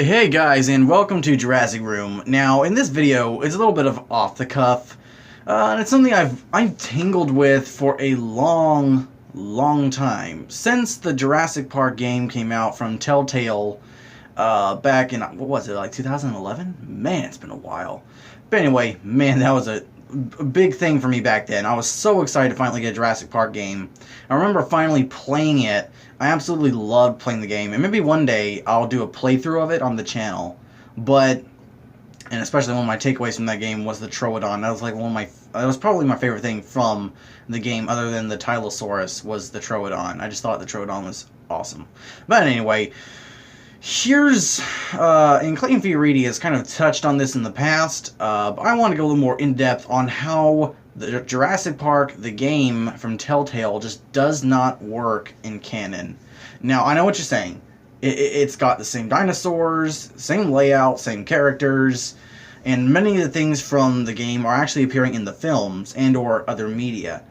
Hey guys, and welcome to Jurassic Room. Now, in this video, it's a little bit of off the cuff, and it's something I've tangled with for a long time. Since the Jurassic Park game came out from Telltale, back in, what was it, like 2011? Man, it's been a while. But anyway, man, that was a big thing for me back then. I was so excited to finally get a Jurassic Park game. I remember finally playing it. I absolutely loved playing the game, and maybe one day I'll do a playthrough of it on the channel. And especially one of my takeaways from that game was the Troodon. That was like that was probably my favorite thing from the game, other than the Tylosaurus, was the Troodon. I just thought the Troodon was awesome. But anyway, here's, and Clayton Fioriti has kind of touched on this in the past, but I want to go a little more in-depth on how the Jurassic Park, the game from Telltale, just does not work in canon. Now, I know what you're saying. It's got the same dinosaurs, same layout, same characters, and many of the things from the game are actually appearing in the films and or other media.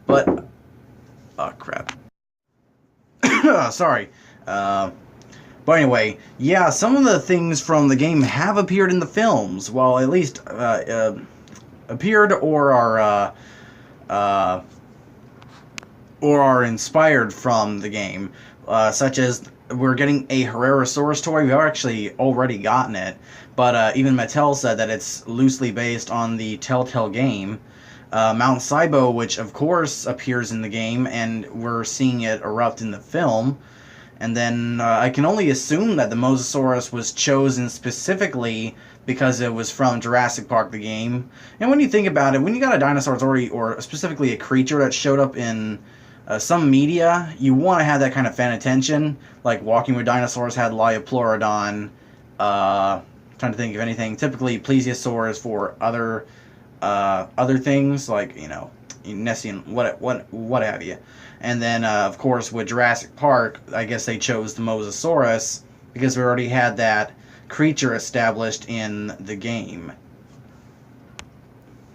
But, oh crap. Sorry. But anyway, yeah, some of the things from the game have appeared in the films. Well, at least appeared or are inspired from the game, such as we're getting a Herrerasaurus toy. We've actually already gotten it, but even Mattel said that it's loosely based on the Telltale game. Mount Sibo, which of course appears in the game, and we're seeing it erupt in the film. And then I can only assume that the Mosasaurus was chosen specifically because it was from Jurassic Park, the game. And when you think about it, when you got a dinosaur that's already, or specifically a creature that showed up in some media, you want to have that kind of fan attention. Like Walking with Dinosaurs had Liopleurodon. Trying to think of anything. Typically, Plesiosaurus for other things, like, you know, Nessian, what have you. And then, of course, with Jurassic Park, I guess they chose the Mosasaurus because we already had that creature established in the game.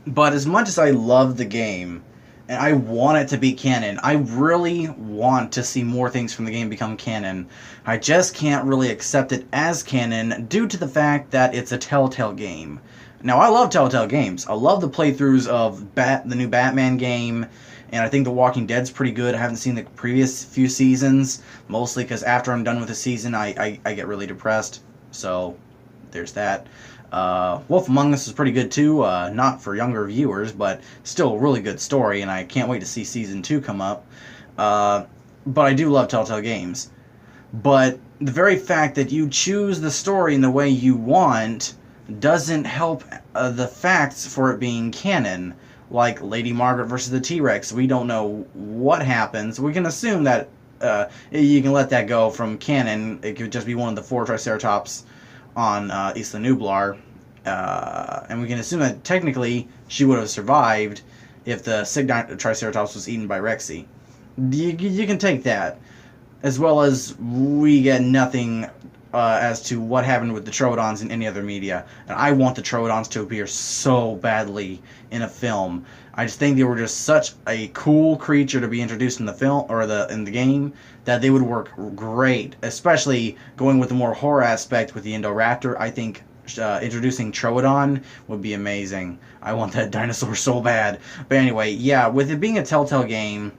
But as much as I love the game, and I want it to be canon, I really want to see more things from the game become canon, I just can't really accept it as canon due to the fact that it's a Telltale game. Now, I love Telltale games. I love the playthroughs of the new Batman game, and I think The Walking Dead's pretty good. I haven't seen the previous few seasons, mostly because after I'm done with the season, I get really depressed. So, there's that. Wolf Among Us is pretty good too, not for younger viewers, but still a really good story, and I can't wait to see Season 2 come up. But I do love Telltale games. But the very fact that you choose the story in the way you want doesn't help the facts for it being canon. Like Lady Margaret versus the T-Rex, we don't know what happens. We can assume that you can let that go from canon. It could just be one of the 4 Triceratops on Isla Nublar, and we can assume that technically she would have survived if the Sig Triceratops was eaten by Rexy. You can take that, as well as we get nothing as to what happened with the Troodons in any other media. And I want the Troodons to appear so badly in a film. I just think they were just such a cool creature to be introduced in the film, or in the game, that they would work great. Especially going with the more horror aspect with the Indoraptor. I think introducing Troodon would be amazing. I want that dinosaur so bad. But anyway, yeah, with it being a Telltale game,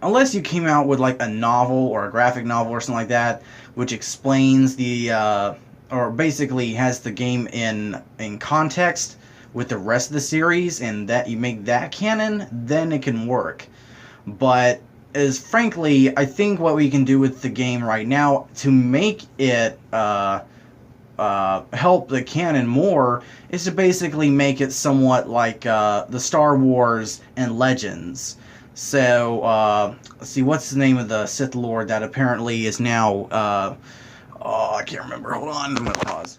unless you came out with like a novel or a graphic novel or something like that, which explains the, or basically has the game in context with the rest of the series, and that you make that canon, then it can work. But frankly, I think what we can do with the game right now to make it help the canon more is to basically make it somewhat like the Star Wars and Legends. So, let's see, what's the name of the Sith Lord that apparently is now, I can't remember, hold on, I'm gonna pause.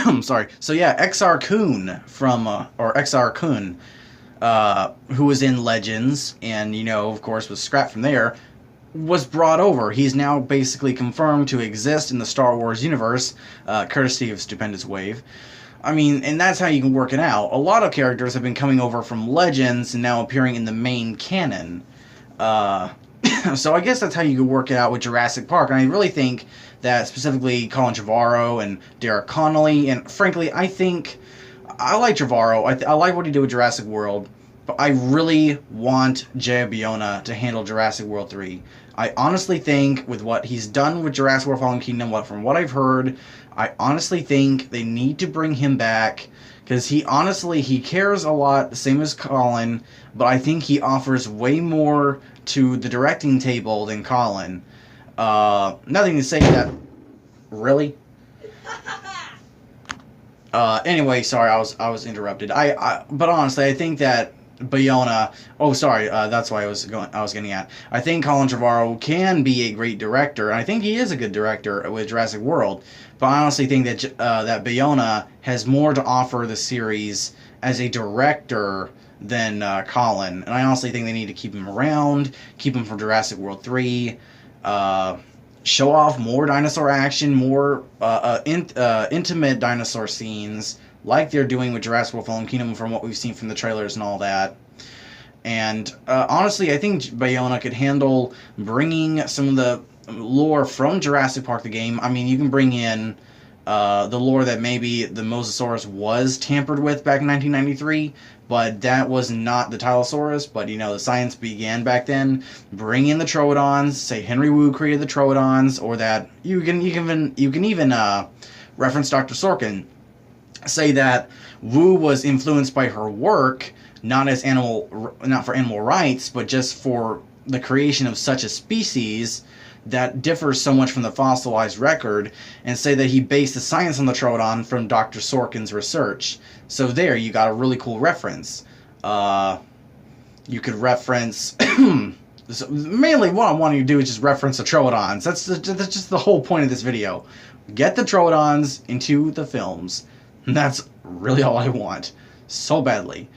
I'm sorry. So yeah, Exar Kun from, or Exar Kun, who was in Legends, and, you know, of course, was scrapped from there, was brought over. He's now basically confirmed to exist in the Star Wars universe, courtesy of Stupendous Wave. I mean, and that's how you can work it out. A lot of characters have been coming over from Legends and now appearing in the main canon. So I guess that's how you could work it out with Jurassic Park. And I really think that specifically Colin Trevorrow and Derek Connolly, and frankly, I think I like Trevorrow. I like what he did with Jurassic World, but I really want Jay Bayona to handle Jurassic World 3. I honestly think with what he's done with Jurassic World Fallen Kingdom, from what I've heard, I honestly think they need to bring him back, because he cares a lot, same as Colin, but I think he offers way more to the directing table than Colin. Nothing to say that... Really? Anyway, sorry, I was interrupted. But honestly, I think that Bayona... Oh, sorry, that's why I was getting at. I think Colin Trevorrow can be a great director, and I think he is a good director with Jurassic World. But I honestly think that that Bayona has more to offer the series as a director than Colin. And I honestly think they need to keep him around, keep him for Jurassic World 3, show off more dinosaur action, more intimate dinosaur scenes, like they're doing with Jurassic World Fallen Kingdom from what we've seen from the trailers and all that. And honestly, I think Bayona could handle bringing some of the lore from Jurassic Park the game. I mean, you can bring in the lore that maybe the Mosasaurus was tampered with back in 1993, but that was not the Tylosaurus, but the science began back then. Bring in the Troodons, say Henry Wu created the Troodons, or that you can even reference Dr. Sorkin. Say that Wu was influenced by her work, not for animal rights, but just for the creation of such a species that differs so much from the fossilized record, and say that he based the science on the Troodon from Dr. Sorkin's research. So there, you got a really cool reference. You could reference... So mainly what I'm wanting to do is just reference the Troodons. That's just the whole point of this video. Get the Troodons into the films. And that's really all I want. So badly.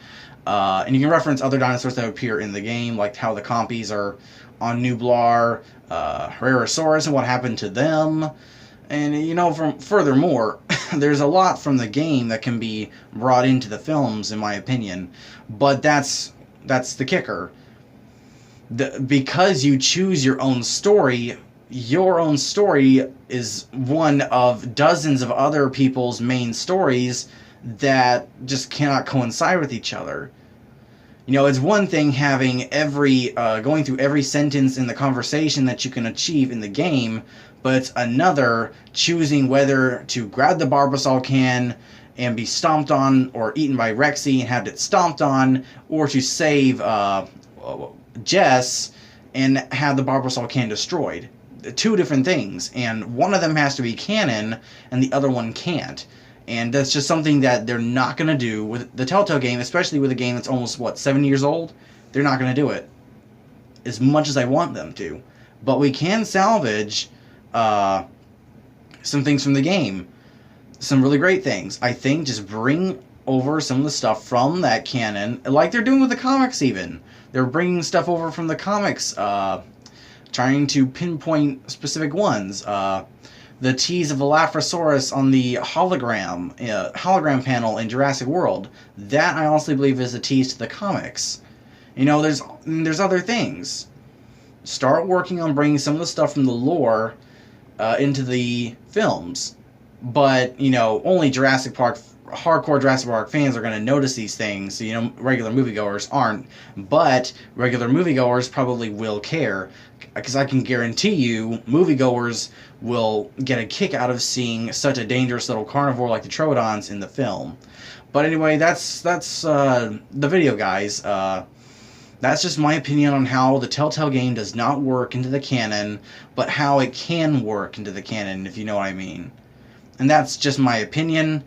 And you can reference other dinosaurs that appear in the game, like how the Compies are on Nublar, Herrerasaurus and what happened to them. And, from furthermore, there's a lot from the game that can be brought into the films, in my opinion. But that's the kicker. Because you choose your own story is one of dozens of other people's main stories that just cannot coincide with each other. It's one thing having going through every sentence in the conversation that you can achieve in the game, but it's another choosing whether to grab the Barbasol can and be stomped on or eaten by Rexy and have it stomped on, or to save Jess and have the Barbasol can destroyed. Two different things, and one of them has to be canon and the other one can't. And that's just something that they're not going to do with the Telltale game, especially with a game that's almost, 7 years old? They're not going to do it. As much as I want them to. But we can salvage some things from the game. Some really great things. I think just bring over some of the stuff from that canon, like they're doing with the comics even. They're bringing stuff over from the comics, trying to pinpoint specific ones. The tease of Elaphrosaurus on the hologram panel in Jurassic World. That I honestly believe is a tease to the comics. There's other things. Start working on bringing some of the stuff from the lore into the films. But, only hardcore Jurassic Park fans are going to notice these things. Regular moviegoers aren't. But regular moviegoers probably will care. Because I can guarantee you, moviegoers will get a kick out of seeing such a dangerous little carnivore like the Troodons in the film. But anyway, that's the video, guys. That's just my opinion on how the Telltale game does not work into the canon, but how it can work into the canon, if you know what I mean. And that's just my opinion.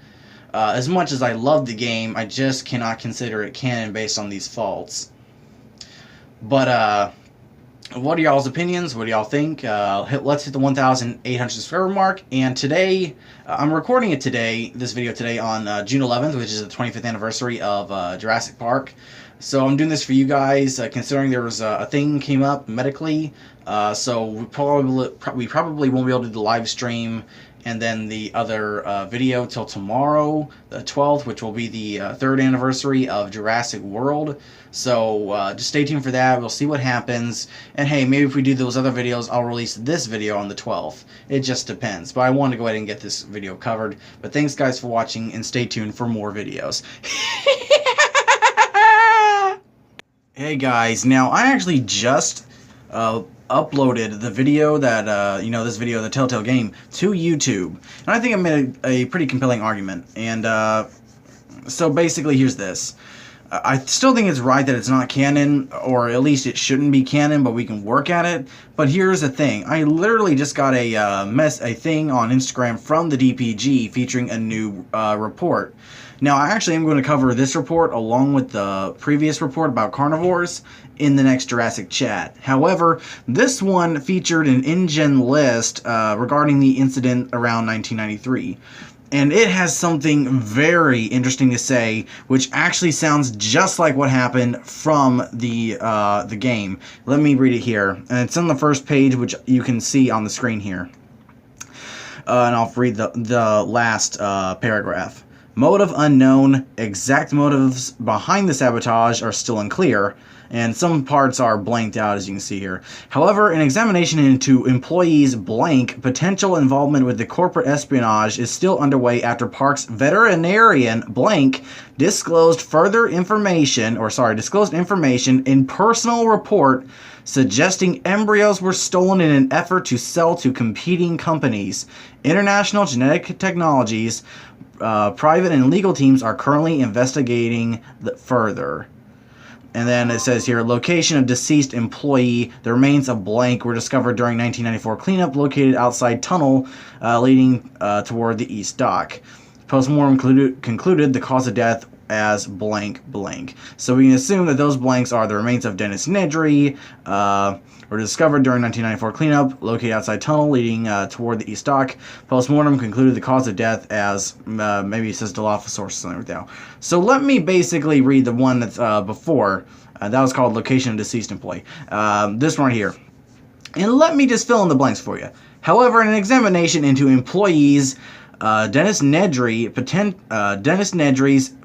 As much as I love the game, I just cannot consider it canon based on these faults. But, what are y'all's opinions? What do y'all think? Let's hit the 1,800 subscriber mark. And today, I'm recording it today, this video today, on June 11th, which is the 25th anniversary of Jurassic Park. So I'm doing this for you guys, considering there was a thing came up medically. So we probably won't be able to do the live stream and then the other video till tomorrow, the 12th, which will be the 3rd anniversary of Jurassic World. So just stay tuned for that. We'll see what happens. And hey, maybe if we do those other videos, I'll release this video on the 12th. It just depends. But I wanted to go ahead and get this video covered. But thanks, guys, for watching, and stay tuned for more videos. Hey, guys. Now, I actually just uploaded the video that, this video, the Telltale game, to YouTube. And I think I made a pretty compelling argument. And, so basically, here's this. I still think it's right that it's not canon, or at least it shouldn't be canon, but we can work at it. But here's the thing. I literally just got a thing on Instagram from the DPG featuring a new report. Now, I actually am going to cover this report along with the previous report about carnivores in the next Jurassic chat. However, this one featured an InGen list regarding the incident around 1993. And it has something very interesting to say, which actually sounds just like what happened from the game. Let me read it here. And it's on the first page, which you can see on the screen here. And I'll read the last paragraph. Motive unknown. Exact motives behind the sabotage are still unclear, and some parts are blanked out, as you can see here. However, an examination into employees' blank potential involvement with the corporate espionage is still underway after Park's veterinarian blank disclosed information in personal report suggesting embryos were stolen in an effort to sell to competing companies. International Genetic Technologies, private and legal teams are currently investigating further. And then it says here, location of deceased employee. The remains of blank were discovered during 1994 cleanup located outside tunnel leading toward the East Dock. Postmortem concluded the cause of death as blank blank. So we can assume that those blanks are the remains of Dennis Nedry, were discovered during 1994 cleanup, located outside tunnel leading toward the East Dock. Postmortem concluded the cause of death as, maybe it says Dilophosaurus or something like that. So let me basically read the one that's before. That was called location of deceased employee. This one right here. And let me just fill in the blanks for you. However, an examination into employees Dennis Nedry's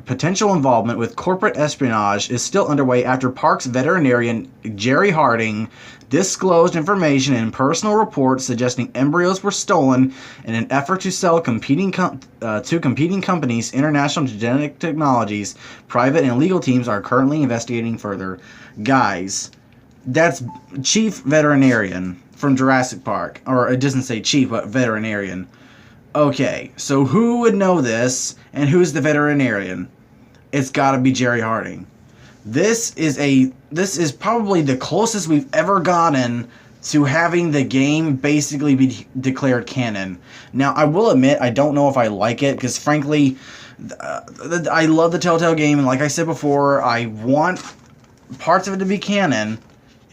potential involvement with corporate espionage is still underway after Park's veterinarian Jerry Harding disclosed information in personal reports suggesting embryos were stolen in an effort to sell to competing companies. International Genetic Technologies, private and legal teams are currently investigating further. Guys, that's Chief Veterinarian from Jurassic Park. Or it doesn't say chief, but veterinarian. Okay, so who would know this, and who's the veterinarian? It's gotta be Jerry Harding. This is probably the closest we've ever gotten to having the game basically be declared canon. Now, I will admit, I don't know if I like it, because frankly, I love the Telltale game, and like I said before, I want parts of it to be canon.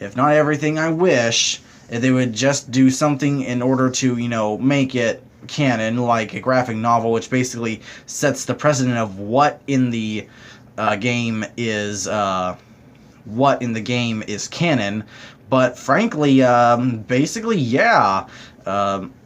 If not everything, I wish they would just do something in order to, make it canon, like a graphic novel, which basically sets the precedent of what in the game is canon. But frankly, basically, yeah,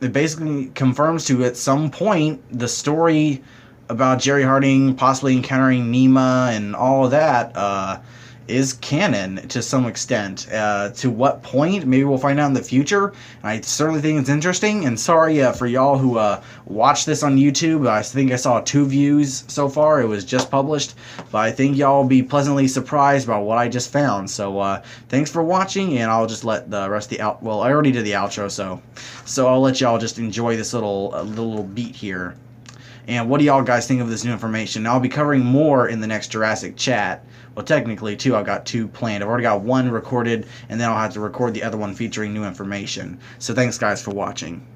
it basically confirms to at some point the story about Jerry Harding possibly encountering Nema and all of that is canon to some extent. To what point? Maybe we'll find out in the future. I certainly think it's interesting. And sorry for y'all who watched this on YouTube. I think I saw 2 views so far. It was just published. But I think y'all will be pleasantly surprised about what I just found. So thanks for watching, and I'll just let the rest of the well, I already did the outro, so I'll let y'all just enjoy this little beat here. And what do y'all guys think of this new information? I'll be covering more in the next Jurassic chat. Well, technically, 2. I've got 2 planned. I've already got 1 recorded, and then I'll have to record the other one featuring new information. So thanks, guys, for watching.